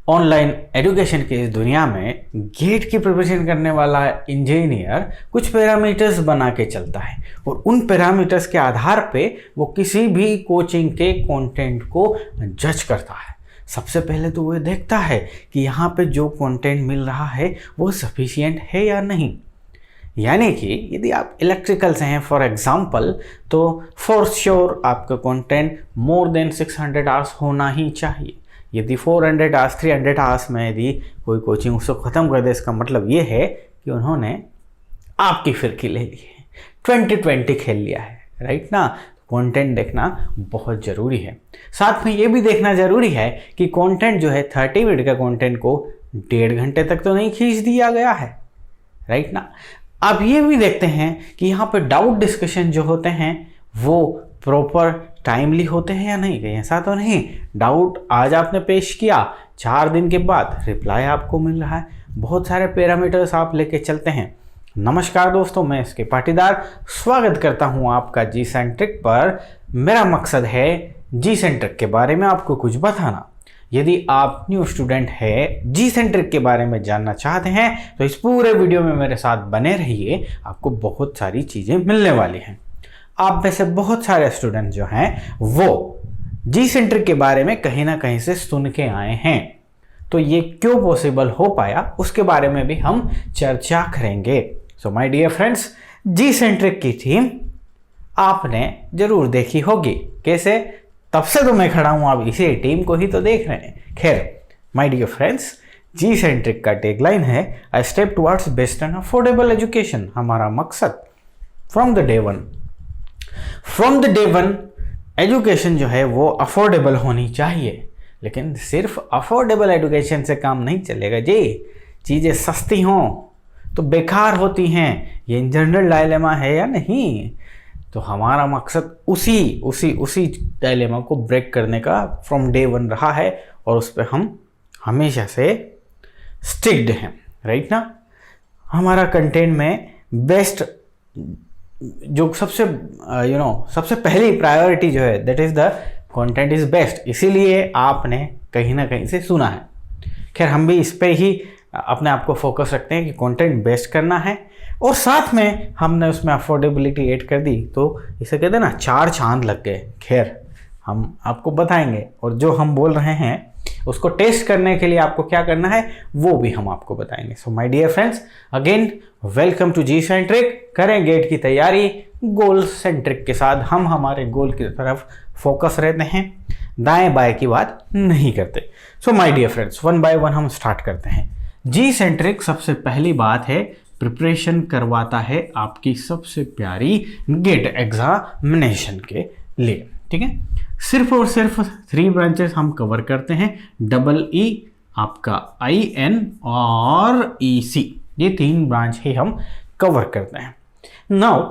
Online education की इस दुनिया में गेट की प्रिपरेशन करने वाला इंजीनियर कुछ पैरामीटर्स बना के चलता है और उन पैरामीटर्स के आधार पे वो किसी भी कोचिंग के कंटेंट को जज करता है। सबसे पहले तो वो देखता है कि यहाँ पे जो कंटेंट मिल रहा है वो सफिशिएंट है या नहीं। यानी कि यदि आप इलेक्ट्रिकल से हैं फॉर एग्जांपल, तो फॉर श्योर आपका कंटेंट मोर देन 600 आवर्स होना ही चाहिए। यदि 400 आवर्स 300 आवर्स में यदि कोई कोचिंग उसको ख़त्म कर दे, इसका मतलब ये है कि उन्होंने आपकी फिरकी ले ली है, 2020 खेल लिया है, राइट ना। कंटेंट देखना बहुत ज़रूरी है। साथ में ये भी देखना ज़रूरी है कि कंटेंट जो है 30 मिनट का कंटेंट को 1.5 घंटे तक तो नहीं खींच दिया गया है, राइट ना। अब ये भी देखते हैं कि यहाँ पे डाउट डिस्कशन जो होते हैं वो प्रॉपर टाइमली होते हैं या नहीं। कहीं ऐसा तो नहीं डाउट आज आपने पेश किया, 4 दिन के बाद रिप्लाई आपको मिल रहा है। बहुत सारे पैरामीटर्स आप लेके चलते हैं। नमस्कार दोस्तों, मैं इसके पाटीदार स्वागत करता हूँ आपका जी सेंट्रिक पर। मेरा मकसद है जी सेंट्रिक के बारे में आपको कुछ बताना। यदि आप न्यू स्टूडेंट है, जी सेंट्रिक के बारे में जानना चाहते हैं तो इस पूरे वीडियो में मेरे साथ बने रहिए, आपको बहुत सारी चीज़ें मिलने वाली हैं। आप में से बहुत सारे स्टूडेंट जो हैं वो जी सेंट्रिक के बारे में कहीं ना कहीं से सुन के आए हैं, तो ये क्यों पॉसिबल हो पाया उसके बारे में भी हम चर्चा करेंगे। So my dear friends, G centric की थीम आपने जरूर देखी होगी। कैसे? तब से तो मैं खड़ा हूं, आप इसी टीम को ही तो देख रहे हैं। खैर my dear friends, G centric का टैगलाइन है a step towards best and affordable education. हमारा मकसद from the day one education जो है वो अफोर्डेबल होनी चाहिए। लेकिन सिर्फ अफोर्डेबल एजुकेशन से काम नहीं चलेगा जी। चीज़ें सस्ती हों तो बेकार होती हैं, ये जनरल डायलेमा है या नहीं। तो हमारा मकसद उसी डायलेमा को ब्रेक करने का फ्रॉम डे वन रहा है और उस पर हम हमेशा से स्टिक्ड हैं, राइट ना। हमारा कंटेंट में बेस्ट जो सबसे पहली प्रायोरिटी जो है that is the content is best. इसीलिए आपने कहीं ना कहीं से सुना है। खैर हम भी इस पे ही अपने आप को फोकस रखते हैं कि कंटेंट बेस्ट करना है और साथ में हमने उसमें अफोर्डेबिलिटी ऐड कर दी तो इसे कहते हैं ना 4 चांद लग गए। खैर हम आपको बताएंगे और जो हम बोल रहे हैं उसको टेस्ट करने के लिए आपको क्या करना है वो भी हम आपको बताएंगे। So my dear friends, again welcome to G centric. करें गेट की तैयारी गोल सेंट्रिक के साथ। हम हमारे गोल की तरफ फोकस रहते हैं, दाएं बाएं की बात नहीं करते। So my dear friends, one by one हम स्टार्ट करते हैं। जी सेंट्रिक सबसे पहली बात है प्रिपरेशन करवाता है आपकी सबसे प्यारी गेट एग्जामिनेशन के लिए, ठीक है। सिर्फ और सिर्फ 3 ब्रांचेस हम कवर करते हैं, EE, आपका IN और EC। ये 3 ब्रांच ही हम कवर करते हैं। नाउ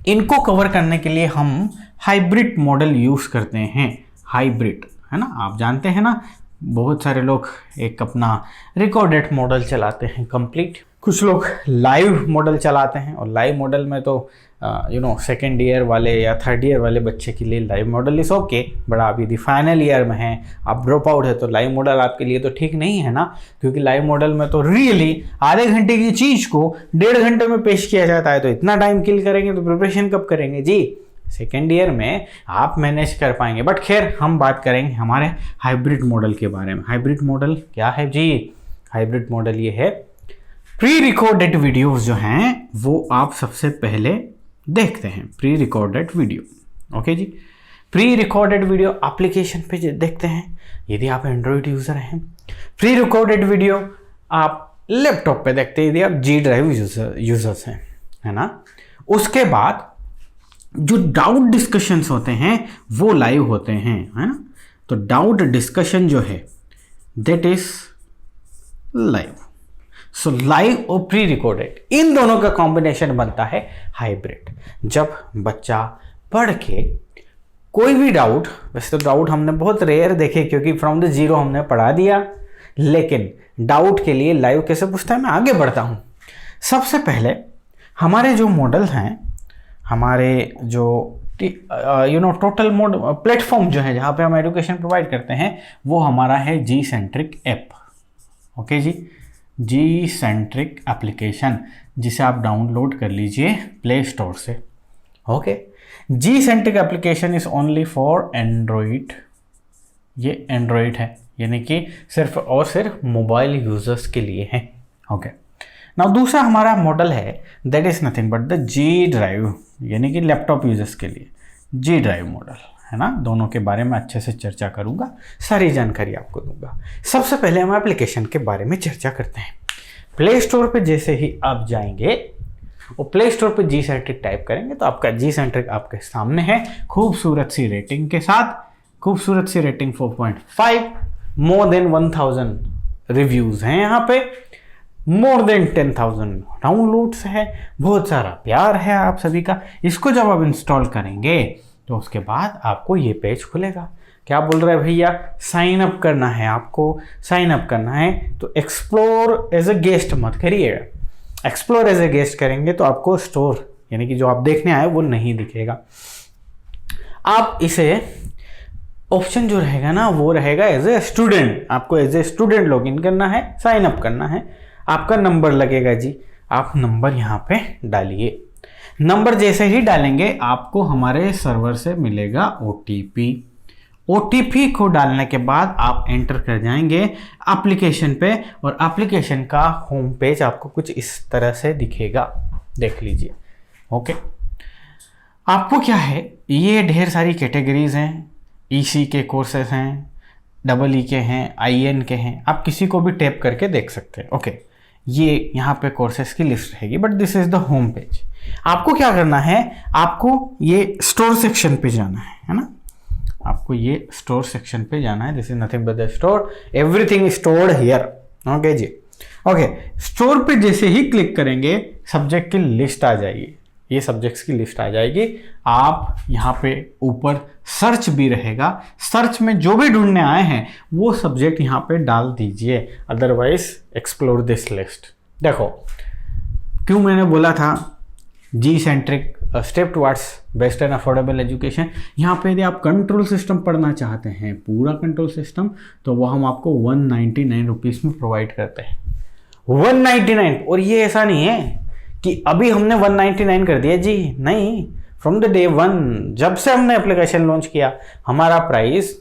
इनको कवर करने के लिए हम हाइब्रिड मॉडल यूज़ करते हैं। हाइब्रिड है ना, आप जानते हैं ना, बहुत सारे लोग एक अपना रिकॉर्डेड मॉडल चलाते हैं कंप्लीट, कुछ लोग लाइव मॉडल चलाते हैं। और लाइव मॉडल में तो सेकेंड ईयर वाले या थर्ड ईयर वाले बच्चे के लिए लाइव मॉडल इस ओके, बट आप यदि फाइनल ईयर में हैं, आप ड्रॉप आउट है, तो लाइव मॉडल आपके लिए तो ठीक नहीं है ना। क्योंकि लाइव मॉडल में तो रियली आधे घंटे की चीज़ को 1.5 घंटे में पेश किया जाता है, तो इतना टाइम किल करेंगे तो प्रिपरेशन कब करेंगे जी। सेकेंड ईयर में आप मैनेज कर पाएंगे। बट खैर हम बात करेंगे हमारे हाइब्रिड मॉडल के बारे में। हाइब्रिड मॉडल क्या है जी? हाइब्रिड मॉडल ये है प्री रिकॉर्डेड वीडियोस जो हैं वो आप सबसे पहले देखते हैं। प्री रिकॉर्डेड वीडियो, ओके जी। प्री रिकॉर्डेड वीडियो एप्लीकेशन पे देखते हैं यदि आप एंड्रॉयड यूज़र हैं। प्री रिकॉर्डेड वीडियो आप लैपटॉप पे देखते हैं यदि आप जी ड्राइव यूजर्स हैं, है ना। उसके बाद जो डाउट डिस्कशंस होते हैं वो लाइव होते हैं, है ना। तो डाउट डिस्कशन जो है that is live. So live और प्री रिकॉर्डेड, इन दोनों का कॉम्बिनेशन बनता है हाइब्रिड। जब बच्चा पढ़ के कोई भी डाउट, वैसे तो डाउट हमने बहुत रेयर देखे क्योंकि फ्रॉम द जीरो हमने पढ़ा दिया, लेकिन डाउट के लिए लाइव कैसे पूछता है मैं आगे बढ़ता हूँ। सबसे पहले हमारे जो मॉडल हैं, हमारे जो टोटल मोड प्लेटफॉर्म जो है जहाँ पे हम एजुकेशन प्रोवाइड करते हैं वो हमारा है G centric app. Okay G centric application, जिसे आप डाउनलोड कर लीजिए प्ले स्टोर से। Okay, G centric application is only for Android, ये एंड्रॉइड है, यानी कि सिर्फ और सिर्फ मोबाइल यूजर्स के लिए है। ओके, नाउ दूसरा हमारा मॉडल है that is nothing but the G drive, यानी कि लैपटॉप यूजर्स के लिए जी ड्राइव मॉडल है ना। दोनों के बारे में अच्छे से चर्चा करूंगा, सारी जानकारी आपको दूंगा। सबसे पहले हम एप्लीकेशन के बारे में चर्चा करते हैं। प्ले स्टोर पे जैसे ही आप जाएंगे और प्ले स्टोर पे जी सेंट्रिक टाइप करेंगे तो आपका जी सेंट्रिक आपके सामने है, खूबसूरत सी रेटिंग के साथ, खूबसूरत सी रेटिंग 4.5, मोर देन 1000 रिव्यूज हैं यहाँ पे, मोर देन 10,000 डाउनलोड्स है, बहुत सारा प्यार है आप सभी का। इसको जब आप इंस्टॉल करेंगे तो उसके बाद आपको ये पेज खुलेगा। क्या बोल रहा है भैया, साइन अप करना है, आपको साइन अप करना है तो एक्सप्लोर एज ए गेस्ट मत करिएगा। एक्सप्लोर एज ए गेस्ट करेंगे तो आपको स्टोर, यानी कि जो आप देखने आए वो नहीं दिखेगा। आप इसे ऑप्शन जो रहेगा ना वो रहेगा एज ए स्टूडेंट, आपको एज ए स्टूडेंट लॉगिन करना है, साइन अप करना है। आपका नंबर लगेगा जी, आप नंबर यहाँ पे डालिए। नंबर जैसे ही डालेंगे आपको हमारे सर्वर से मिलेगा ओटीपी। ओटीपी को डालने के बाद आप एंटर कर जाएंगे एप्लीकेशन पे और एप्लीकेशन का होम पेज आपको कुछ इस तरह से दिखेगा, देख लीजिए। ओके, आपको क्या है, ये ढेर सारी कैटेगरीज हैं, ईसी के कोर्सेज हैं, डबल ई के हैं, आईएन के हैं, आप किसी को भी टैप करके देख सकते हैं। ओके, ये यहाँ पे कोर्सेज की लिस्ट रहेगी, but this is the home page. आपको क्या करना है, आपको ये स्टोर सेक्शन पे जाना है ना, आपको ये स्टोर सेक्शन पे जाना है। This is nothing but the store, everything stored here. Okay ji, okay, store पे जैसे ही क्लिक करेंगे सब्जेक्ट की लिस्ट आ जाएगी, ये सब्जेक्ट्स की लिस्ट आ जाएगी। आप यहाँ पे ऊपर सर्च भी रहेगा, सर्च में जो भी ढूंढने आए हैं वो सब्जेक्ट यहाँ पे डाल दीजिए, अदरवाइज एक्सप्लोर दिस लिस्ट। देखो क्यों मैंने बोला था G centric step towards best and affordable education. यहाँ पे यदि आप कंट्रोल सिस्टम पढ़ना चाहते हैं, पूरा कंट्रोल सिस्टम, तो वो हम आपको 199 रुपीज़ में प्रोवाइड करते हैं। 199, और ये ऐसा नहीं है कि अभी हमने 199 कर दिया जी, नहीं, फ्रॉम द डे वन, जब से हमने एप्लीकेशन लॉन्च किया हमारा प्राइस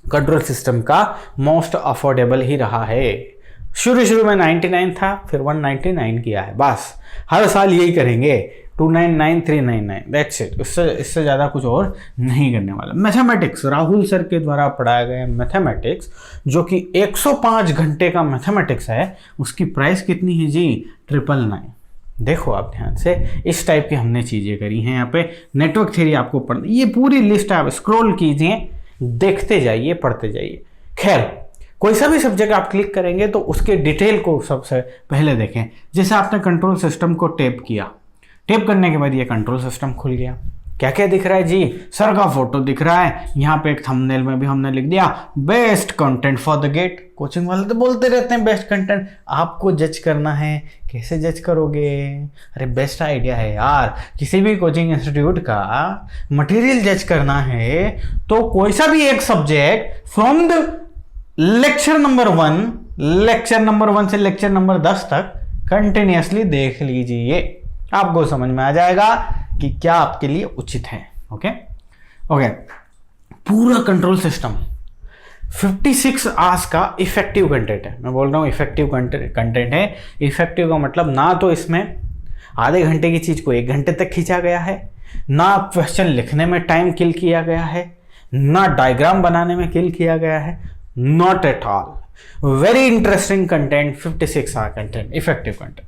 कंट्रोल सिस्टम का मोस्ट अफोर्डेबल ही रहा है। शुरू में 99 था, फिर 199 किया है, बस हर साल यही करेंगे, 299 399, दैट्स इट। इससे ज़्यादा कुछ और नहीं करने वाला। मैथमेटिक्स, राहुल सर के द्वारा पढ़ाया गया मैथमेटिक्स, जो कि 105 घंटे का मैथमेटिक्स है, उसकी प्राइस कितनी है जी, 999। देखो आप ध्यान से, इस टाइप की हमने चीज़ें करी हैं। यहाँ पे नेटवर्क थ्योरी आपको पढ़ना, ये पूरी लिस्ट आप स्क्रॉल कीजिए, देखते जाइए, पढ़ते जाइए। खैर, कोई सा भी सब्जेक्ट आप क्लिक करेंगे तो उसके डिटेल को सबसे पहले देखें। जैसे आपने कंट्रोल सिस्टम को टैप किया, टैप करने के बाद ये कंट्रोल सिस्टम खुल गया। क्या क्या दिख रहा है जी, सर का फोटो दिख रहा है, यहाँ पे एक थंबनेल में भी हमने लिख दिया best content for the GATE. Coaching वाले तो बोलते रहते हैं बेस्ट कंटेंट, आपको जज करना है। कैसे जज करोगे, अरे बेस्ट आइडिया है यार, किसी भी कोचिंग इंस्टीट्यूट का मटेरियल जज करना है तो कोई सा भी एक subject from the lecture number 1 से लेक्चर नंबर 10 तक कंटिन्यूअसली देख लीजिए, आपको समझ में आ जाएगा कि क्या आपके लिए उचित है। ओके, पूरा कंट्रोल सिस्टम 56 आवर्स का इफेक्टिव कंटेंट है। मैं बोल रहा हूँ इफेक्टिव कंटेंट है। इफेक्टिव का मतलब ना तो इसमें आधे घंटे की चीज़ को 1 घंटे तक खींचा गया है, ना क्वेश्चन लिखने में टाइम किल किया गया है, ना डायग्राम बनाने में किल किया गया है, not at all. Very interesting content, 56 hour content, effective content.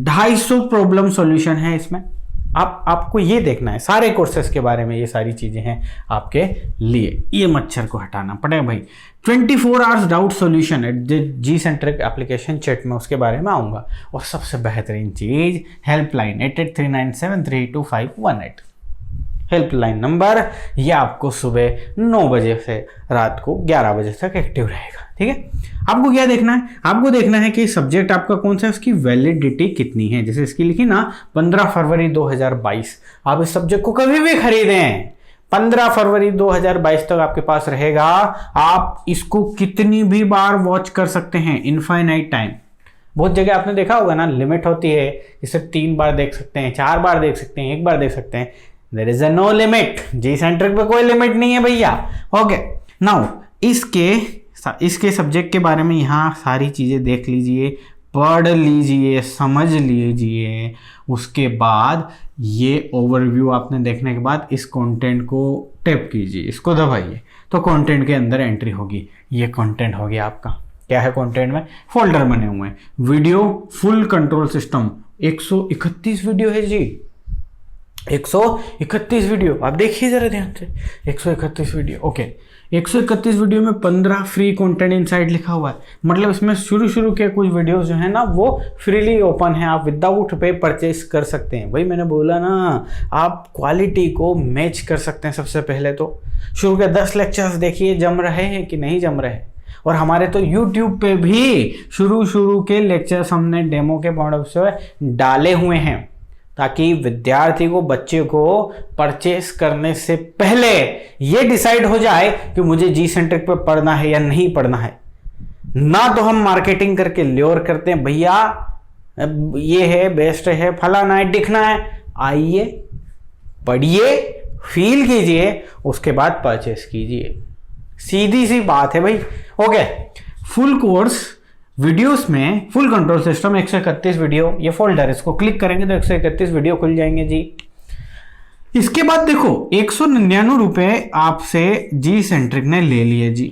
250 problem solution है इसमें। आपको ये देखना है, सारे कोर्सेज के बारे में ये सारी चीज़ें हैं आपके लिए। ये मच्छर को हटाना पड़ेगा भाई। 24 आवर्स डाउट सॉल्यूशन है जी सेंट्रिक एप्लीकेशन चैट में, उसके बारे में आऊँगा। और सबसे बेहतरीन चीज़ हेल्पलाइन 8839732518। हेल्पलाइन नंबर, यह आपको सुबह 9 बजे से रात को 11 बजे तक एक्टिव रहेगा। ठीक है, आपको क्या देखना है, आपको देखना है कि सब्जेक्ट आपका कौन सा है, उसकी वैलिडिटी कितनी है। जैसे इसकी लिखी ना 15 फरवरी 2022, आप इस सब्जेक्ट को कभी भी खरीदें 15 फरवरी 2022 तक आपके पास रहेगा। आप इसको कितनी भी बार वॉच कर सकते हैं, इनफाइनाइट टाइम। बहुत जगह आपने देखा होगा ना, लिमिट होती है, इसे 3 बार देख सकते हैं, 4 बार देख सकते हैं, 1 बार देख सकते हैं। There is a no limit, G centric पे कोई लिमिट नहीं है भैया। ओके, नाउ इसके सब्जेक्ट के बारे में यहाँ सारी चीज़ें देख लीजिए, पढ़ लीजिए, समझ लीजिए। उसके बाद ये ओवरव्यू आपने देखने के बाद इस कंटेंट को टैप कीजिए, इसको दबाइए, तो कंटेंट के अंदर एंट्री होगी। ये कंटेंट हो गया आपका। क्या है कंटेंट में, फोल्डर बने हुए हैं, video full control system, 131 video है जी, 131 वीडियो। आप देखिए जरा ध्यान से, 131 वीडियो। ओके, 131 वीडियो में 15 फ्री कंटेंट इनसाइड लिखा हुआ है, मतलब इसमें शुरू के कुछ वीडियोस जो है ना वो फ्रीली ओपन है, आप विदाउट पे परचेस कर सकते हैं। वही मैंने बोला ना, आप क्वालिटी को मैच कर सकते हैं। सबसे पहले तो शुरू के 10 लेक्चर्स देखिए, जम रहे हैं कि नहीं जम रहे। और हमारे तो YouTube पे भी शुरू के लेक्चर्स हमने डेमो के पॉइंट से डाले हुए हैं, ताकि विद्यार्थी को, बच्चे को परचेस करने से पहले ये डिसाइड हो जाए कि मुझे जी सेंट्रिक पे पढ़ना है या नहीं पढ़ना है। ना तो हम मार्केटिंग करके ल्योर करते हैं, भैया ये है, बेस्ट है, फलाना है, दिखना है, आइए पढ़िए, फील कीजिए, उसके बाद परचेस कीजिए। सीधी सी बात है भाई। ओके, फुल कोर्स वीडियोस में फुल कंट्रोल सिस्टम 131 वीडियो, ये फोल्डर, इसको क्लिक करेंगे तो 131 वीडियो खुल जाएंगे जी। इसके बाद देखो 199 रुपए आपसे जी सेंट्रिक ने ले लिए जी,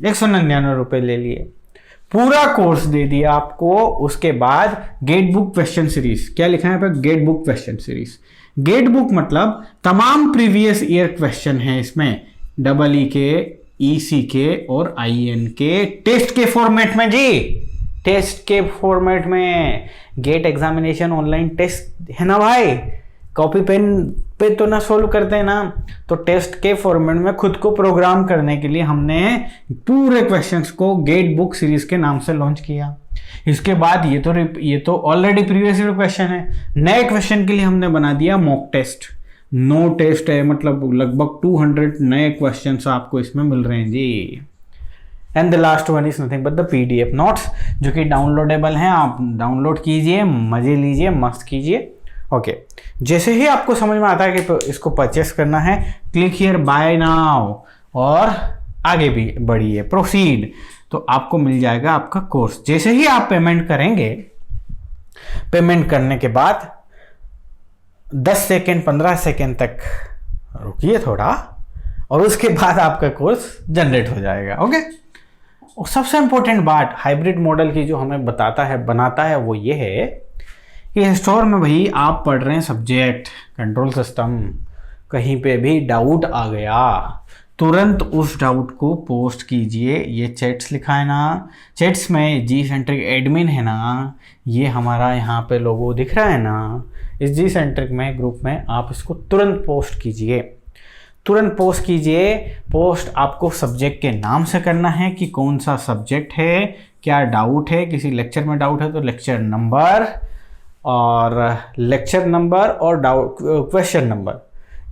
199 रुपए ले लिए, पूरा कोर्स दे दिया आपको। उसके बाद गेट बुक क्वेश्चन सीरीज, क्या लिखा है यहाँ पे, GATE book question series. GATE book मतलब तमाम प्रीवियस ईयर क्वेश्चन है इसमें, EE के, EC के और IN के टेस्ट के फॉर्मेट में जी, टेस्ट के फॉर्मेट में। गेट एग्जामिनेशन ऑनलाइन टेस्ट है ना भाई, कॉपी पेन पे तो ना सोल्व करते हैं ना, तो टेस्ट के फॉर्मेट में खुद को प्रोग्राम करने के लिए हमने पूरे क्वेश्चंस को गेट बुक सीरीज के नाम से लॉन्च किया। इसके बाद ये तो ऑलरेडी प्रीवियस ईयर क्वेश्चन है, नए क्वेश्चन के लिए हमने बना दिया मॉक टेस्ट। नो टेस्ट है, मतलब लगभग 200 नए क्वेश्चंस आपको इसमें मिल रहे हैं जी। And the last one is nothing but the PDF notes, जो कि डाउनलोडेबल हैं, आप डाउनलोड कीजिए, मजे लीजिए, मस्त कीजिए। ओके, जैसे ही आपको समझ में आता है कि इसको परचेस करना है, क्लिक हियर बाय नाउ और आगे भी बढ़िए, प्रोसीड, तो आपको मिल जाएगा आपका कोर्स। जैसे ही आप पेमेंट करेंगे, पेमेंट करने के बाद 10 सेकेंड 15 सेकेंड तक रुकिए थोड़ा, और उसके बाद आपका कोर्स जनरेट हो जाएगा। ओके, और सबसे इंपॉर्टेंट बात हाइब्रिड मॉडल की जो हमें बनाता है वो ये है कि स्टोर में भाई आप पढ़ रहे हैं सब्जेक्ट, कंट्रोल सिस्टम, कहीं पे भी डाउट आ गया, तुरंत उस डाउट को पोस्ट कीजिए। ये चैट्स लिखा है ना, चैट्स में जी सेंट्रिक एडमिन है ना, ये हमारा यहाँ पे लोगो दिख रहा है ना, इस जी सेंट्रिक में ग्रुप में आप इसको तुरंत पोस्ट कीजिए, तुरंत पोस्ट कीजिए। पोस्ट आपको सब्जेक्ट के नाम से करना है कि कौन सा सब्जेक्ट है, क्या डाउट है, किसी लेक्चर में डाउट है तो लेक्चर नंबर और डाउट क्वेश्चन नंबर,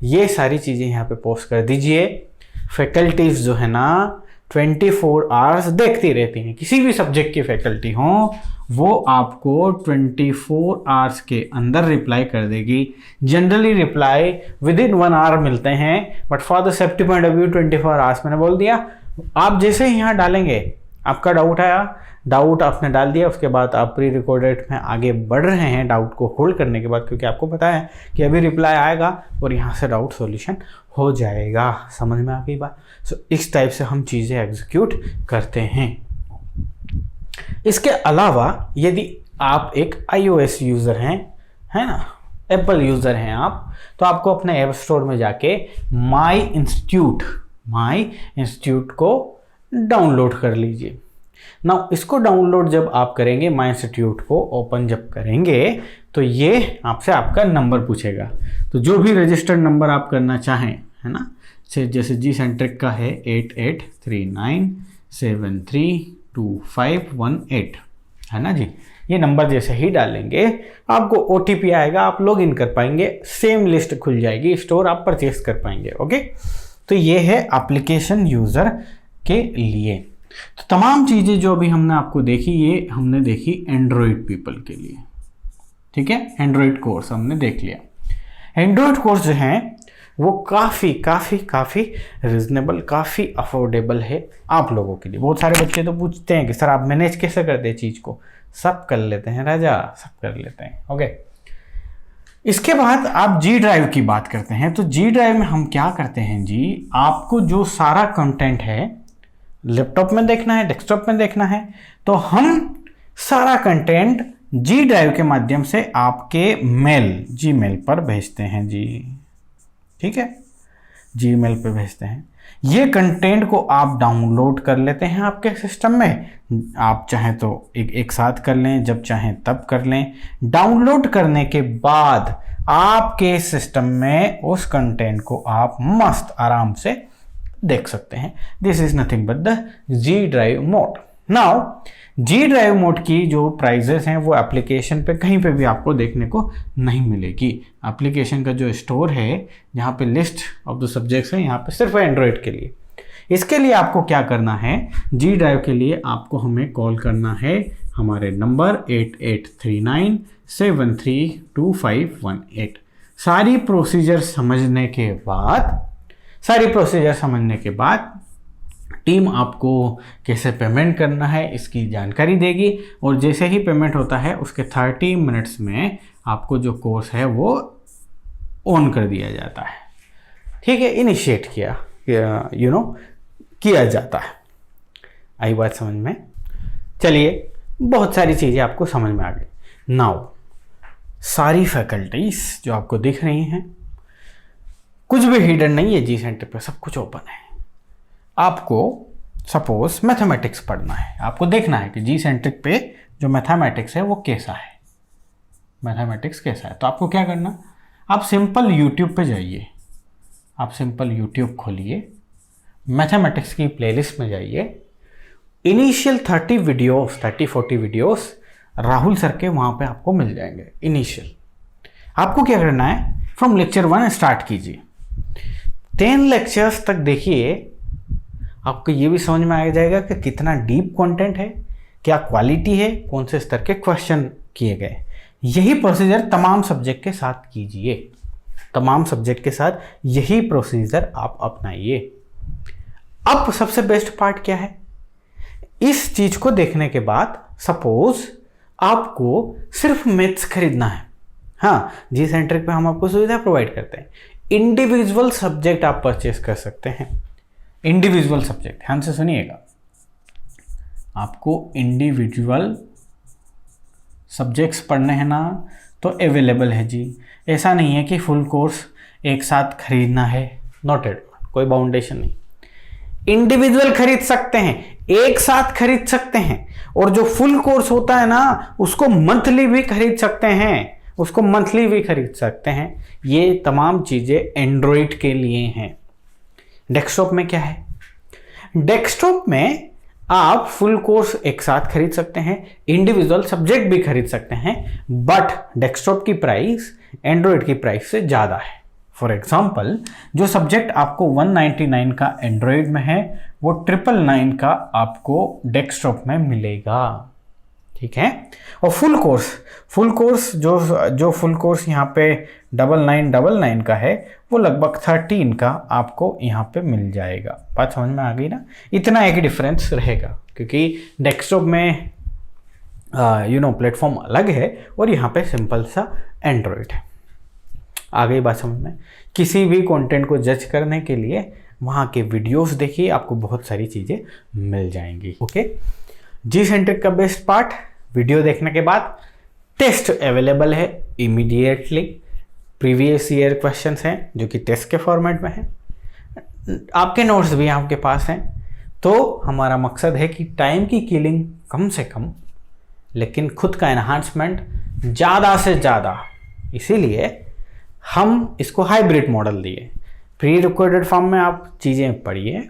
ये सारी चीज़ें यहाँ पे पोस्ट कर दीजिए। फैकल्टीज जो है ना 24 आवर्स देखती रहती हैं, किसी भी सब्जेक्ट की फैकल्टी हो वो आपको 24 आवर्स के अंदर रिप्लाई कर देगी। जनरली रिप्लाई विदिन 1 आवर मिलते हैं, but for the safety point of view 24 hours मैंने बोल दिया। आप जैसे ही यहाँ डालेंगे, आपका डाउट आया, डाउट आपने डाल दिया, उसके बाद आप प्री रिकॉर्डेड में आगे बढ़ रहे हैं डाउट को होल्ड करने के बाद, क्योंकि आपको पता है कि अभी रिप्लाई आएगा और यहाँ से डाउट सॉल्यूशन हो जाएगा। समझ में आ गई बात? सो इस टाइप से हम चीज़ें एग्जीक्यूट करते हैं। इसके अलावा यदि आप एक iOS यूज़र हैं, है ना, एप्पल यूज़र हैं आप, तो आपको अपने ऐप स्टोर में जाके माई इंस्टीट्यूट को डाउनलोड कर लीजिए। ना इसको डाउनलोड जब आप करेंगे, माई इंस्टीट्यूट को ओपन जब करेंगे तो ये आपसे आपका नंबर पूछेगा। तो जो भी रजिस्टर्ड नंबर आप करना चाहें, है ना, जैसे जी सेंट्रिक का है 8839732518, है ना जी। ये नंबर जैसे ही डालेंगे आपको OTP आएगा, आप लॉग इन कर पाएंगे, सेम लिस्ट खुल जाएगी, स्टोर आप परचेस कर पाएंगे। ओके, तो ये है एप्लीकेशन यूज़र के लिए। तो तमाम चीज़ें जो अभी हमने आपको देखी, ये हमने देखी एंड्रॉयड पीपल के लिए, ठीक है। एंड्रॉयड कोर्स हमने देख लिया। एंड्रॉयड कोर्स जो है वो काफ़ी काफ़ी काफ़ी रिजनेबल, काफ़ी अफोर्डेबल है आप लोगों के लिए। बहुत सारे बच्चे तो पूछते हैं कि सर आप मैनेज कैसे करते हैं चीज़ को। सब कर लेते हैं राजा, सब कर लेते हैं। ओके, इसके बाद आप जी ड्राइव की बात करते हैं। तो जी ड्राइव में हम क्या करते हैं जी, आपको जो सारा कंटेंट है लैपटॉप में देखना है, डेस्कटॉप में देखना है, तो हम सारा कंटेंट जी ड्राइव के माध्यम से आपके मेल, जीमेल पर भेजते हैं जी, ठीक है। जीमेल पे भेजते हैं। ये कंटेंट को आप डाउनलोड कर लेते हैं आपके सिस्टम में। आप चाहें तो एक साथ कर लें, जब चाहें तब कर लें। डाउनलोड करने के बाद आपके सिस्टम में उस कंटेंट को आप मस्त आराम से देख सकते हैं। This is nothing but the G drive mode. Now G drive mode की जो प्राइजेस हैं वो एप्लीकेशन पे कहीं पे भी आपको देखने को नहीं मिलेगी। एप्लीकेशन का जो स्टोर है, जहाँ पे लिस्ट ऑफ द सब्जेक्ट्स है, यहाँ पे सिर्फ एंड्रॉयड के लिए। इसके लिए आपको क्या करना है, जी ड्राइव के लिए आपको हमें कॉल करना है हमारे नंबर 8839732518। सारी प्रोसीजर समझने के बाद टीम आपको कैसे पेमेंट करना है इसकी जानकारी देगी, और जैसे ही पेमेंट होता है उसके 30 मिनट्स में आपको जो कोर्स है वो ऑन कर दिया जाता है, ठीक है। इनिशिएट किया जाता है। आई बात समझ में? चलिए, बहुत सारी चीज़ें आपको समझ में आ गई। नाउ सारी फैकल्टीज जो आपको दिख रही हैं, कुछ भी हिडन नहीं है जी सेंटर पे, सब कुछ ओपन है। आपको सपोज मैथमेटिक्स पढ़ना है, आपको देखना है कि जी सेंट्रिक पे जो मैथमेटिक्स है वो कैसा है, मैथमेटिक्स कैसा है। तो आपको क्या करना, आप सिंपल यूट्यूब पे जाइए, आप सिंपल यूट्यूब खोलिए, मैथमेटिक्स की प्लेलिस्ट में जाइए, इनिशियल 30-40 वीडियोस राहुल सर के वहाँ पे आपको मिल जाएंगे। इनिशियल आपको क्या करना है, फ्रॉम लेक्चर 1 स्टार्ट कीजिए, 10 लेक्चर्स तक देखिए। आपको ये भी समझ में आ जाएगा कि कितना डीप कंटेंट है, क्या क्वालिटी है, कौन से स्तर के क्वेश्चन किए गए। यही प्रोसीजर तमाम सब्जेक्ट के साथ कीजिए, तमाम सब्जेक्ट के साथ यही प्रोसीजर आप अपनाइए। अब सबसे बेस्ट पार्ट क्या है, इस चीज को देखने के बाद सपोज आपको सिर्फ मैथ्स खरीदना है। हाँ, जी सेंट्रिक पे हम आपको सुविधा प्रोवाइड करते हैं, इंडिविजुअल सब्जेक्ट आप परचेस कर सकते हैं। इंडिविजुअल सब्जेक्ट, ध्यान से सुनिएगा, आपको इंडिविजुअल सब्जेक्ट्स पढ़ने हैं ना तो अवेलेबल है जी। ऐसा नहीं है कि फुल कोर्स एक साथ खरीदना है, नॉट एट, कोई बाउंडेशन नहीं। इंडिविजुअल खरीद सकते हैं, एक साथ खरीद सकते हैं, और जो फुल कोर्स होता है ना उसको मंथली भी खरीद सकते हैं, ये तमाम चीज़ें एंड्रॉयड के लिए हैं। डेस्कटॉप में क्या है, डेस्कटॉप में आप फुल कोर्स एक साथ खरीद सकते हैं, इंडिविजुअल सब्जेक्ट भी खरीद सकते हैं, बट डेस्कटॉप की प्राइस एंड्रॉयड की प्राइस से ज़्यादा है। फॉर एग्जाम्पल, जो सब्जेक्ट आपको 199 का एंड्रॉयड में है वो 999 का आपको डेस्कटॉप में मिलेगा, ठीक है। और फुल कोर्स जो फुल कोर्स यहाँ पे 9999 का है वो लगभग 13 का आपको यहाँ पे मिल जाएगा। बात समझ में आ गई ना? इतना एक डिफरेंस रहेगा क्योंकि डेस्कटॉप में प्लेटफॉर्म अलग है और यहाँ पे सिंपल सा एंड्रॉयड है। आ गई बात समझ में? किसी भी कंटेंट को जज करने के लिए वहाँ के वीडियोस देखिए, आपको बहुत सारी चीज़ें मिल जाएंगी। ओके, जी सेंट्रिक का बेस्ट पार्ट, वीडियो देखने के बाद टेस्ट अवेलेबल है इमीडिएटली। प्रीवियस ईयर क्वेश्चंस हैं जो कि टेस्ट के फॉर्मेट में हैं, आपके नोट्स भी आपके पास हैं, तो हमारा मकसद है कि टाइम की किलिंग कम से कम, लेकिन खुद का एनहांसमेंट ज़्यादा से ज़्यादा। इसीलिए हम इसको हाइब्रिड मॉडल दिए। प्री रिकॉर्डेड फॉर्म में आप चीज़ें पढ़िए,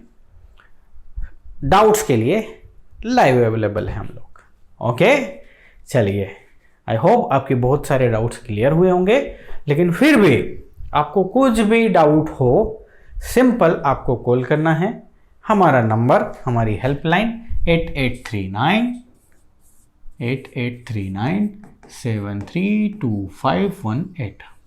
डाउट्स के लिए लाइव अवेलेबल है हम लोग। ओके, चलिए, आई होप आपके बहुत सारे डाउट्स क्लियर हुए होंगे। लेकिन फिर भी आपको कुछ भी डाउट हो, सिंपल आपको कॉल करना है। हमारा नंबर, हमारी हेल्पलाइन 8839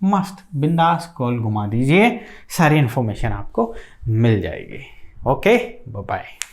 मस्त बिंदास कॉल घुमा दीजिए, सारी इन्फॉर्मेशन आपको मिल जाएगी। Okay, bye bye.